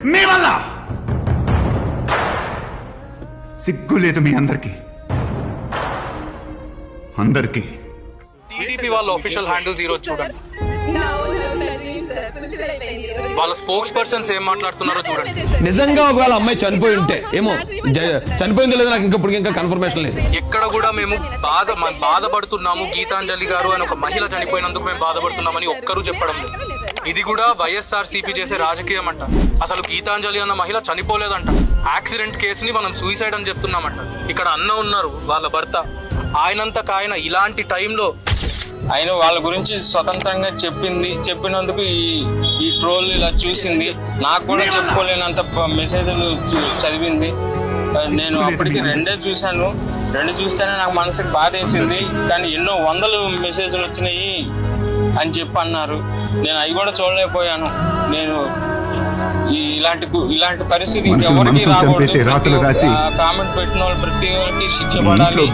మీ వల్ల సిగ్గు లేదు మీ అందరికి. టీడీపీ వాళ్ళ ఆఫీషియల్ హ్యాండిల్స్ ఈరోజు చూడండి, వాళ్ళ స్పోక్స్ పర్సన్స్ ఏం మాట్లాడుతున్నారో చూడండి. నిజంగా ఒకవేళ అమ్మాయి చనిపోయి ఉంటే ఏమో, చనిపోయిందో లేదో నాకు ఇంకా కన్ఫర్మేషన్ లేదు. ఎక్కడ కూడా మేము బాధపడుతున్నాము గీతాంజలి గారు అని ఒక మహిళ చనిపోయినందుకు మేము బాధపడుతున్నామని ఒక్కరూ చెప్పడం లేదు. ఇది కూడా వైఎస్ఆర్సీపీ చేసే రాజకీయం అంట. అసలు గీతాంజలి అన్న మహిళ చనిపోలేదంట, యాక్సిడెంట్ కేసుని మనం సూసైడ్ అని చెప్తున్నామంట. ఇక్కడ అన్న ఉన్నారు, వాళ్ళ భర్త, ఆయనంతకు ఆయన ఇలాంటి టైంలో ఆయన వాళ్ళ గురించి స్వతంత్రంగా చెప్పినందుకు ఈ ట్రోల్ ఇలా చూసింది. నాకు కూడా చెప్పుకోలేనంత మెసేజ్లు చదివింది. నేను అప్పటికి రెండే చూశాను. రెండు చూస్తేనే నాకు మనసుకి బాధ వేసింది. కానీ ఎన్నో వందలు మెసేజ్లు వచ్చినాయి అని చెప్పి అన్నారు. నేను అవి కూడా చూడలేకపోయాను. నేను ఇలాంటి పరిస్థితి ఎవరికి రాకూడదు. కామెంట్ పెట్టిన వాళ్ళు ప్రతి ఒక్కరికి శిక్ష పడాలి.